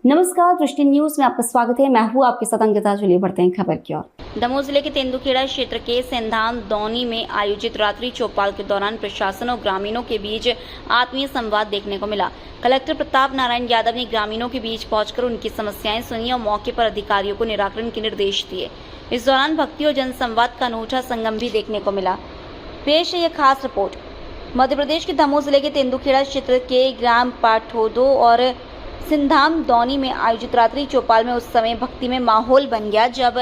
नमस्कार, दृष्टि न्यूज में आपका स्वागत है। मैं हूँ आपके साथ अंकिता। चलिए बढ़ते हैं खबर की ओर। दमोह जिले के तेंदुखेड़ा क्षेत्र के सेंधाम दौनी में आयोजित रात्रि चौपाल के दौरान प्रशासन और ग्रामीणों के बीच आत्मीय संवाद देखने को मिला। कलेक्टर प्रताप नारायण यादव ने ग्रामीणों के बीच पहुंचकर उनकी समस्याएं सुनी और मौके पर अधिकारियों को निराकरण के निर्देश दिए। इस दौरान भक्ति और जनसंवाद का अनूठा संगम भी देखने को मिला। पेश है यह खास रिपोर्ट। मध्य प्रदेश के दमोह जिले के तेंदुखेड़ा क्षेत्र के ग्राम पाठोदो और सिंधाम दौनी में आयोजित रात्रि चौपाल में उस समय भक्ति में माहौल बन गया जब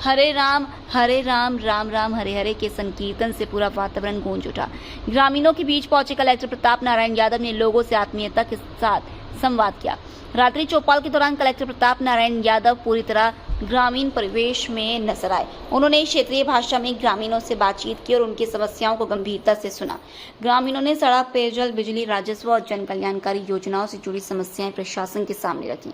हरे राम राम राम हरे हरे के संकीर्तन से पूरा वातावरण गूंज उठा। ग्रामीणों के बीच पहुंचे कलेक्टर प्रताप नारायण यादव ने लोगों से आत्मीयता के साथ संवाद किया। रात्रि चौपाल के दौरान कलेक्टर प्रताप नारायण यादव पूरी तरह ग्रामीण परिवेश में नजर आए। उन्होंने क्षेत्रीय भाषा में ग्रामीणों से बातचीत की और उनकी समस्याओं को गंभीरता से सुना। ग्रामीणों ने सड़क, पेयजल, बिजली, राजस्व और जन कल्याणकारी योजनाओं से जुड़ी समस्याएं प्रशासन के सामने रखी।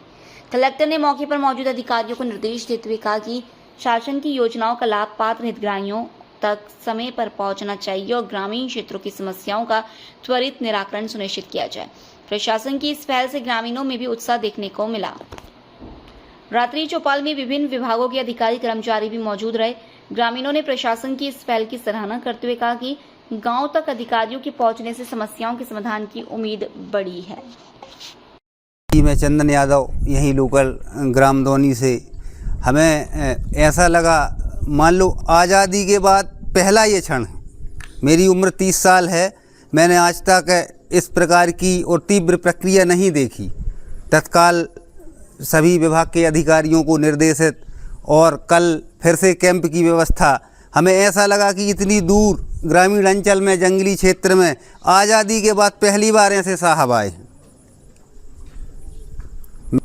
कलेक्टर ने मौके पर मौजूद अधिकारियों को निर्देश देते हुए कहा कि शासन की योजनाओं का लाभ पात्र हितग्राहियों तक समय पर पहुंचना चाहिए और ग्रामीण क्षेत्रों की समस्याओं का त्वरित निराकरण सुनिश्चित किया जाए। प्रशासन की इस पहल से ग्रामीणों में भी उत्साह देखने को मिला। रात्रि चौपाल में विभिन्न विभागों के अधिकारी कर्मचारी भी मौजूद रहे। ग्रामीणों ने प्रशासन की इस पहल की सराहना करते हुए कहा कि गांव तक अधिकारियों के पहुंचने से समस्याओं के समाधान की उम्मीद बढ़ी है। मैं चंदन यादव, यही लोकल ग्राम दौनी से। हमें ऐसा लगा, मान लो आज़ादी के बाद पहला ये क्षण है। मेरी उम्र 30 साल है, मैंने आज तक इस प्रकार की और तीव्र प्रक्रिया नहीं देखी। तत्काल सभी विभाग के अधिकारियों को निर्देशित और कल फिर से कैंप की व्यवस्था। हमें ऐसा लगा कि इतनी दूर ग्रामीण अंचल में, जंगली क्षेत्र में आज़ादी के बाद पहली बार ऐसे साहब आए।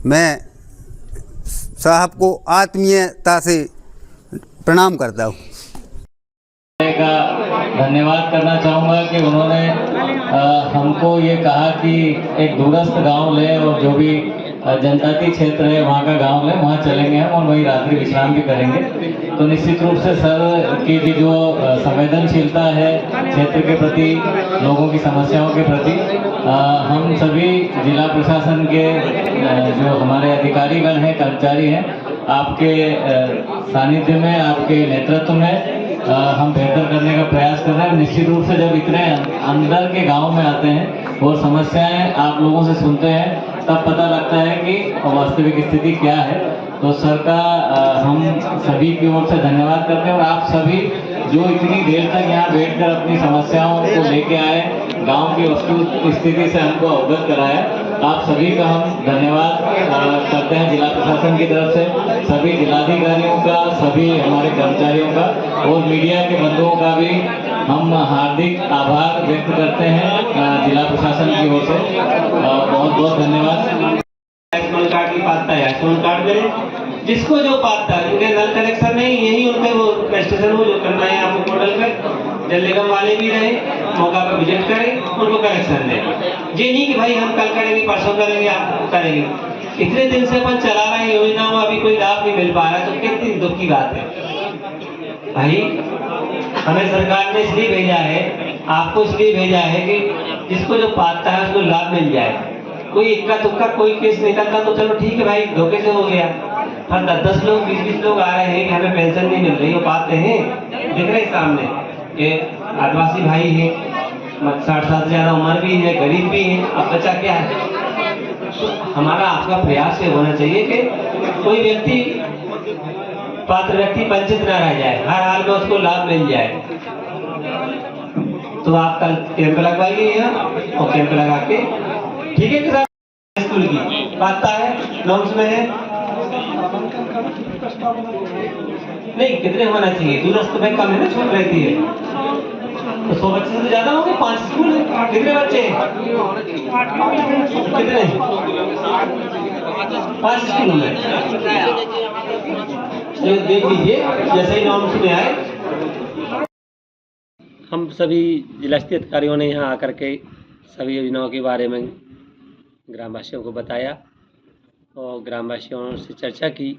मैं साहब को आत्मीयता से प्रणाम करता हूँ। धन्यवाद करना चाहूँगा कि उन्होंने हमको ये कहा कि एक दूरस्थ गांव ले और जो भी जनजातीय क्षेत्र है वहाँ का गांव ले, वहाँ चलेंगे हम और वहीं रात्रि विश्राम भी करेंगे। तो निश्चित रूप से सर की भी जो संवेदनशीलता है क्षेत्र के प्रति, लोगों की समस्याओं के प्रति, हम सभी जिला प्रशासन के जो हमारे अधिकारीगण हैं, कर्मचारी हैं, आपके सानिध्य में, आपके नेतृत्व में हम बेहतर करने का प्रयास कर रहे हैं। निश्चित रूप से जब इतने अंदर के गांव में आते हैं और समस्याएं आप लोगों से सुनते हैं, तब पता लगता है कि वास्तविक स्थिति क्या है। तो सर का हम सभी की ओर से धन्यवाद करते हैं और आप सभी जो इतनी देर तक यहाँ बैठकर अपनी समस्याओं को लेके आए, गांव की वस्तु स्थिति से हमको अवगत कराया, आप सभी का हम धन्यवाद करते हैं जिला प्रशासन की तरफ से, सभी जिलाधिकारियों का, सभी हमारे कर्मचारियों का और मीडिया के बंधुओं का भी हम हार्दिक आभार व्यक्त करते हैं जिला प्रशासन की ओर से। बहुत बहुत धन्यवाद। आयुष्मान कार्ड की पात्रता है, आयुष्मान कार्ड में जिसको जो पात्रता है, उनके नल कनेक्शन नहीं, यही उनके वो स्टेशन वो जो करना है आपको पोर्टल पे, जल निगम वाले भी रहे, मौका पर विजिट करें, उनको कनेक्शन दें। ये नहीं कि भाई हम कल करेंगे, परसों करेंगे, आप करेंगे। इतने दिन से अपन चला रहे हैं योजनाओं, अभी कोई लाभ नहीं मिल पा रहा है, तो कितनी दुख की बात है भाई। हमें सरकार ने इसलिए भेजा है, आपको इसलिए भेजा है कि जिसको जो पात्रता है उसको लाभ मिल जाए। कोई इक्का दुक्का कोई केस निकलता तो चलो ठीक है भाई, धोखे से हो गया, पर 10-10 लोग, 20-20 लोग आ रहे हैं कि हमें पेंशन नहीं मिल रही, वो पाते हैं, दिख रहे सामने कि आदिवासी भाई है, 60 साल से ज्यादा उम्र भी है, गरीब भी है, अब बचा क्या है। हमारा आपका प्रयास ये होना चाहिए कि कोई व्यक्ति, पात्र व्यक्ति वंचित न रह जाए, हर हाल में उसको लाभ मिल जाए। तो आप कल कैंप लगवाइए यहाँ और कैंप लगा के, ठीक है कि स्कूल की पात्रता है, नॉर्म्स में है नहीं, कितने होना चाहिए, दूरस्थ में कम है ना, छूट रहती है, तो 100 बच्चे से ज्यादा होंगे, 5 स्कूल है, कितने बच्चे हैं, कितने, 5 स्कूल में देख लीजिए जैसे ही नॉर्म्स में आए। हम सभी जिला स्तरीय अधिकारियों ने यहाँ आकर के सभी योजनाओं के बारे में ग्रामवासियों को बताया और ग्रामवासियों से चर्चा की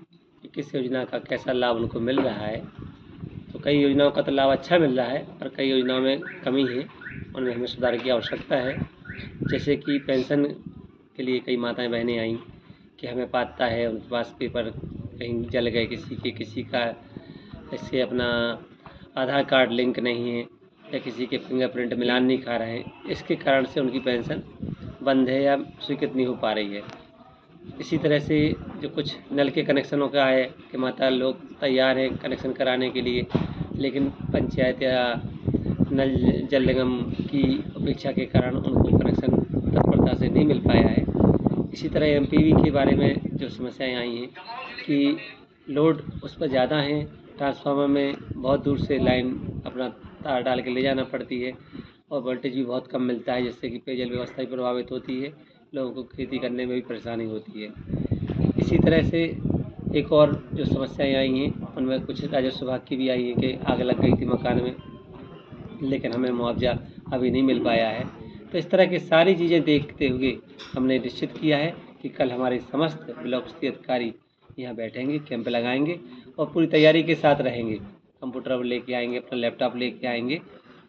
कि किस योजना का कैसा लाभ उनको मिल रहा है। तो कई योजनाओं का तो लाभ अच्छा मिल रहा है और कई योजनाओं में कमी है, उनमें हमें सुधार की आवश्यकता है। जैसे कि पेंशन के लिए कई माताएं बहनें आईं कि हमें पाता है, उनके पास पेपर कहीं जल गए किसी का ऐसे अपना आधार कार्ड लिंक नहीं है या किसी के फिंगरप्रिंट मिलान नहीं खा रहे हैं, इसके कारण से उनकी पेंशन बंद है या स्वीकृत नहीं हो पा रही है। इसी तरह से जो कुछ नल के कनेक्शनों का है कि माता लोग तैयार हैं कनेक्शन कराने के लिए, लेकिन पंचायत या नल जल निगम की अपेक्षा के कारण उनको कनेक्शन तत्परता से नहीं मिल पाया है। इसी तरह एमपीवी के बारे में जो समस्याएं आई हैं कि लोड उस पर ज़्यादा हैं, ट्रांसफार्मर में बहुत दूर से लाइन अपना तार डाल के ले जाना पड़ती है और वोल्टेज भी बहुत कम मिलता है, जिससे कि पेयजल व्यवस्था भी प्रभावित होती है, लोगों को खेती करने में भी परेशानी होती है। इसी तरह से एक और जो समस्याएं आई हैं उनमें कुछ राजस्व विभाग की भी आई है कि आग लग गई थी मकान में, लेकिन हमें मुआवजा अभी नहीं मिल पाया है। तो इस तरह की सारी चीज़ें देखते हुए हमने निश्चित किया है कि कल हमारे समस्त ब्लॉक स्तरीय अधिकारी यहाँ बैठेंगे, कैंप लगाएंगे और पूरी तैयारी के साथ रहेंगे। कंप्यूटर लेके आएंगे, अपना लैपटॉप लेके आएंगे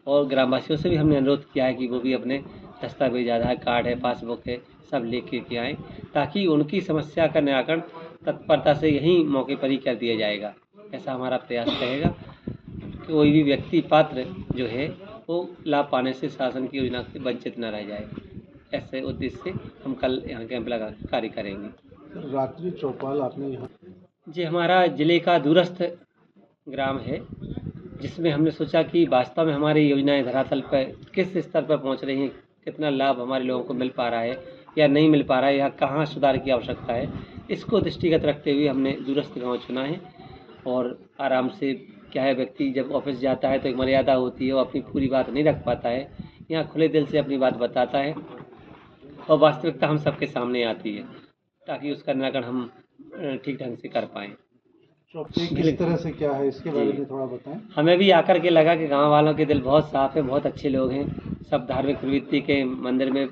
और ग्रामवासियों से भी हमने अनुरोध किया है कि वो भी अपने दस्तावेज, आधार कार्ड है, पासबुक है, सब लेके के आएँ, ताकि उनकी समस्या का निराकरण तत्परता से यहीं मौके पर ही कर दिया जाएगा। ऐसा हमारा प्रयास रहेगा कि कोई भी व्यक्ति पात्र जो है वो लाभ पाने से शासन की योजना से वंचित न रह जाए। ऐसे उद्देश्य से हम कल यहाँ कैंप लगा कार्य करेंगे। रात्रि चौपाल आपने यहाँ जी, हमारा ज़िले का दूरस्थ ग्राम है, जिसमें हमने सोचा कि वास्तव में हमारी योजनाएं धरातल पर किस स्तर पर पहुंच रही हैं, कितना लाभ हमारे लोगों को मिल पा रहा है या नहीं मिल पा रहा है, या कहाँ सुधार की आवश्यकता है, इसको दृष्टिगत रखते हुए हमने दूरस्थ गाँव चुना है। और आराम से क्या है, व्यक्ति जब ऑफिस जाता है तो एक मर्यादा होती है, वो अपनी पूरी बात नहीं रख पाता है, यहाँ खुले दिल से अपनी बात बताता है और वास्तविकता हम सबके सामने आती है, ताकि उसका निराकरण हम ठीक ढंग से कर पाएँ। किस तरह से क्या है इसके बारे में थोड़ा बताएं। हमें भी आकर के लगा कि गांव वालों के दिल बहुत साफ़ है, बहुत अच्छे लोग हैं, सब धार्मिक प्रवृत्ति के मंदिर में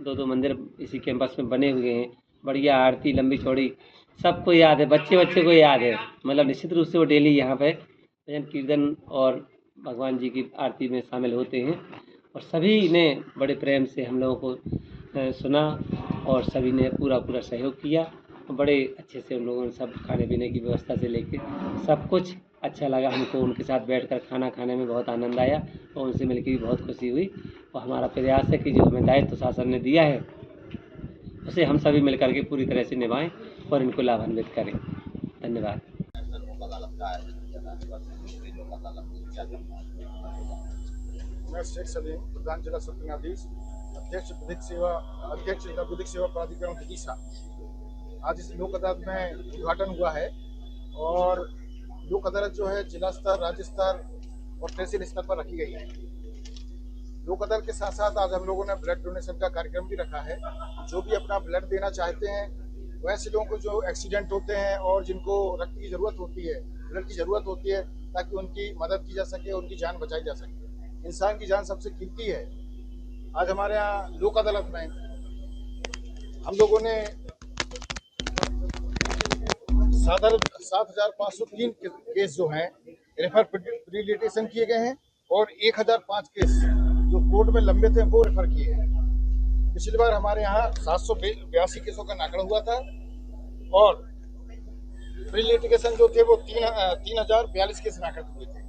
2-2 मंदिर इसी कैंपस में बने हुए हैं, बढ़िया आरती लंबी चौड़ी सबको याद है, बच्चे को याद है, मतलब निश्चित रूप से वो डेली यहाँ पे भजन कीर्तन और भगवान जी की आरती में शामिल होते हैं और सभी ने बड़े प्रेम से हम लोगों को सुना और सभी ने पूरा सहयोग किया। बड़े अच्छे से उन लोगों ने सब खाने पीने की व्यवस्था से लेके सब कुछ अच्छा लगा हमको। उनके साथ बैठकर खाना खाने में बहुत आनंद आया और उनसे मिलकर भी बहुत खुशी हुई। और हमारा प्रयास है कि जो हमें दायित्व शासन ने दिया है उसे हम सभी मिलकर के पूरी तरह से निभाएं और इनको लाभान्वित करें। धन्यवाद। मैं शेख सलीम, प्रधान जिला सत्र न्यायाधीश, अध्यक्ष जिला विधिक सेवा प्राधिकरण विदिशा। आज इस लोक अदालत में उद्घाटन हुआ है और लोक अदालत जो है जिला स्तर, राज्य स्तर और तहसील स्तर पर रखी गई है। लोक अदालत के साथ साथ आज हम लोगों ने ब्लड डोनेशन का कार्यक्रम भी रखा है। जो भी अपना ब्लड देना चाहते हैं, वैसे लोगों को जो एक्सीडेंट होते हैं और जिनको रक्त की ज़रूरत होती है, ब्लड की ज़रूरत होती है, ताकि उनकी मदद की जा सके, उनकी जान बचाई जा सके। इंसान की जान सबसे कीमती है। आज हमारे यहाँ लोक अदालत में हम लोगों ने 7,503 केस जो हैं रेफर प्रीलिटिगेशन किए गए हैं और 1,005 केस जो कोर्ट में लंबे थे वो रेफर किए हैं। पिछली बार हमारे यहाँ 782 केसों का नाकड़ हुआ था और प्रीलिटिगेशन जो थे वो 3,042 केस नाकड़ हुए थे।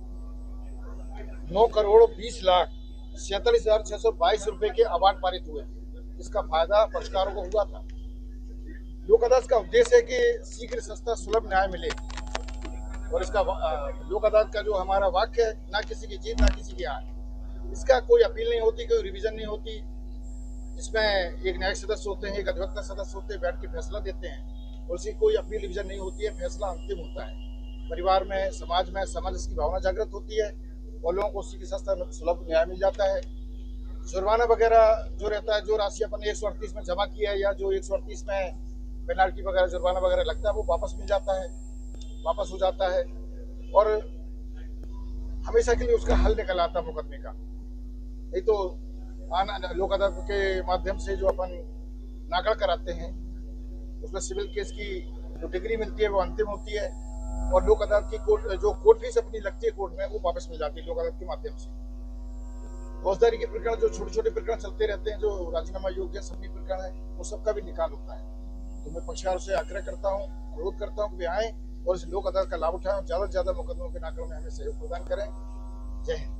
9,20,47,622 रुपए के अवार्ड पारित हुए थे, इसका फायदा पक्षकारों को हुआ था। लोक अदालत का उद्देश्य है कि शीघ्र, सस्ता, सुलभ न्याय मिले और इसका लोक अदालत का जो हमारा वाक्य है, ना किसी की जीत ना किसी की हार। इसका कोई अपील नहीं होती, कोई रिवीजन नहीं होती। इसमें एक न्यायिक सदस्य होते हैं, एक अधिवक्ता सदस्य होते हैं, बैठ के फैसला देते हैं और उसकी कोई अपील रिवीजन नहीं होती है। फैसला अंतिम होता है। परिवार में, समाज में सामंजस्य की भावना जागृत होती है और लोगों को उसी की सस्ता सुलभ न्याय मिल जाता है। जुर्माना वगैरह जो रहता है, जो राशि अपन 138 में जमा की है या जो 138 में पेनाल्टी वगैरह जुर्माना वगैरह लगता है, वो वापस मिल जाता है, वापस हो जाता है और हमेशा के लिए उसका हल निकल आता है मुकदमे का। नहीं तो लोक अदालत के माध्यम से जो अपन नाकड़ कराते हैं उसमें सिविल केस की जो डिग्री मिलती है वो अंतिम होती है और लोक अदालत की कोर्ट फीस अपनी लगती है कोर्ट में, वो वापस मिल जाती है लोक अदालत के माध्यम से। फौजदारी के प्रकरण, जो छोटे छोटे प्रकरण चलते रहते हैं, जो राजीनामा योग्य सबनी प्रकरण है, वो सबका भी निकाल होता है। तो मैं पक्षकारों से आग्रह करता हूँ, अनुरोध करता हूँ कि वे आएं और इस लोक अदालत का लाभ उठाएं और ज्यादा से ज्यादा मुकदमों के निराकरण में हमें सहयोग प्रदान करें। जय हिंद।